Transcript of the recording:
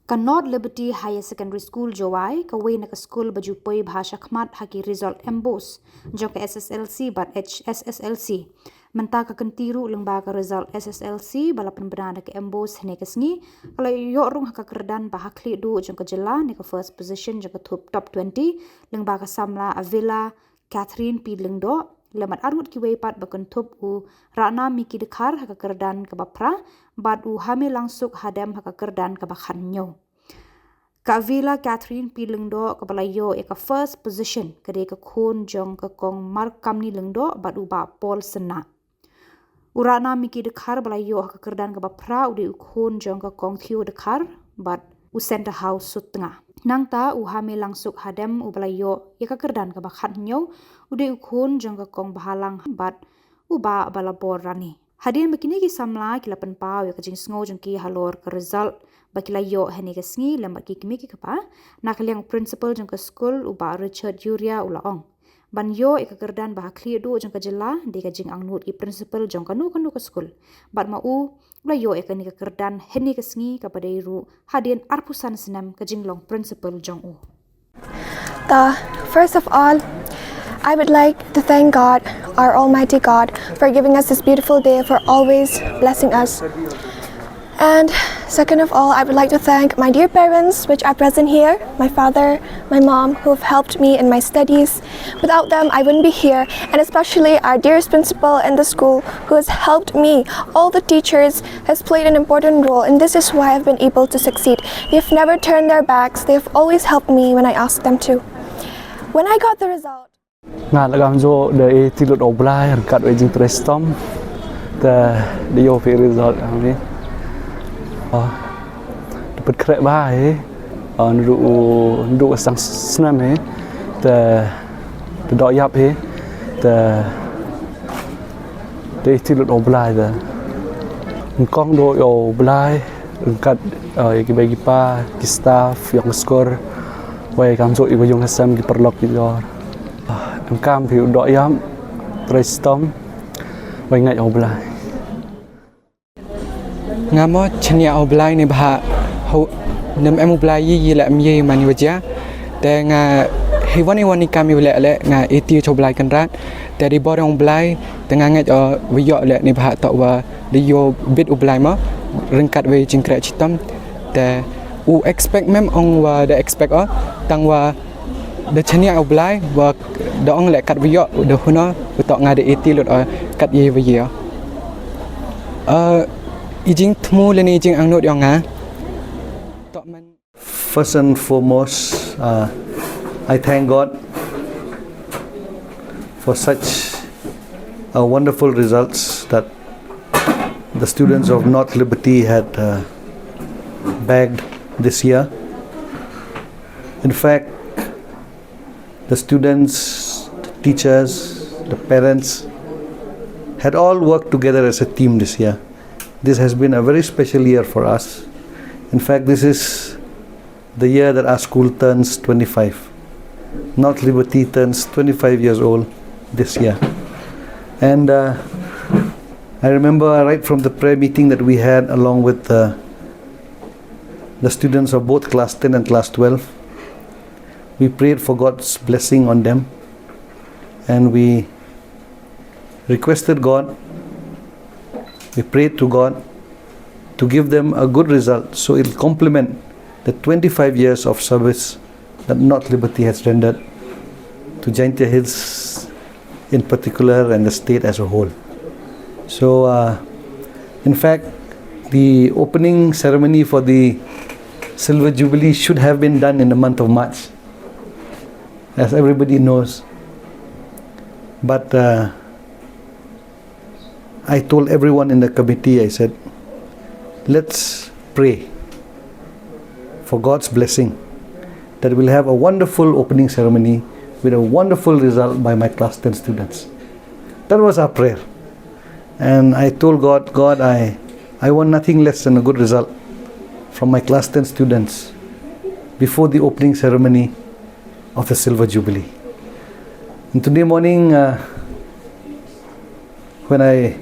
Ka North Liberty Higher Secondary School Jowai ka way na ka school bajupoi bahasa khmat haki result embos jong ka SSLC but HSSLC menta ka kentiru lengba ka result SSLC balapan benada ka embos hene kasngi kalau yo rung ka Kyrdan bahakli du jong ka jela ne ka first position jong ka top 20 lengba ka Samla Avila Catherine P lengdo lemat arut ki weipat ba Kynthup u rana miki dekhar ha ka Kyrdan ka bapra bad u hame langsuk hadam ha ka Kyrdan ka bakhanyo ka Avila Catherine P lengdo ka balayo e ka first position kade ka khon jong ka kong mark kamni lengdo bad u ba Paul sena urana miki dekhar balayo ha ka Kyrdan ka bapra u de khon jong ka kong Theo dekhar bad u center house sutnga nangta u hame langsuk hadam u balayo e ka Kyrdan ka bakhanyo ude ukhon jong ka kong bahalang bat uba balabor rani hadin bakini ki Samla ki lapan pau ya ka jing sngo jong ki halor ka result bakila yo hene ka sngi lemba ki kimi ki kapa nakaliang principal jong ka school uba Richard Yuria ulaong ban yo e ka Kyrdan ba kli do jong ka jela de ka jing angnut ki principal jong ka nu ka school bat ma u la yo e ka ni ka Kyrdan hene ka sngi ka padairu hadin arpusan senam ka jing long principal jong u First of all, I would like to thank God, our Almighty God, for giving us this beautiful day, for always blessing us. And second of all, I would like to thank my dear parents, which are present here, my father, my mom, who have helped me in my studies. Without them, I wouldn't be here. And especially our dearest principal in the school, who has helped me. All the teachers has played an important role, and this is why I've been able to succeed. They've never turned their backs. They've always helped me when I asked them to. When I got the result, ngah lagam jo de tilut oblai kat wajing trestom the yo fi result ami dapat krek bai ndu sang snam he the do yap he the tilut oblai the Nyngkong do yo oblai kat ki bagi pa ki staff yang skor wai kam zo ibajong hasam ki perlok ki dor cam phiếu đỏ yam trestom vay ngay oblai ngamo chania oblai ni bha nem em oblai yi la mi mani waja te nga hiwani kami le nga eti oblai kan rat te di bor oblai te nga ngai wiyo le ni bha to wa di yo bit oblai ma ringkat we jingkra chitam te u expect mem ong wa the expect tang wa the chania oblai wa the ong le kat wiyo the huna utok nga de eti lot kat ye wiyo ijing thmu le ni jing angnot yonga to man. First and foremost, I thank God for such wonderful results that the students of North Liberty had bagged this year. In fact, the students, the teachers, the parents had all worked together as a team this year. This has been a very special year for us. In fact, this is the year that our school turns 25. North Liberty turns 25 years old this year. And I remember right from the prayer meeting that we had along with the students of both class 10 and class 12, we prayed for God's blessing on them, and we requested God, we prayed to God to give them a good result so it will complement the 25 years of service that North Liberty has rendered to Jaintia Hills in particular and the state as a whole. So in fact, the opening ceremony for the Silver Jubilee should have been done in the month of March, as everybody knows. But I told everyone in the committee, I said, let's pray for God's blessing that we'll have a wonderful opening ceremony with a wonderful result by my class 10 students. That was our prayer. And I told God, God, I want nothing less than a good result from my class 10 students before the opening ceremony of the Silver Jubilee. And today morning, when I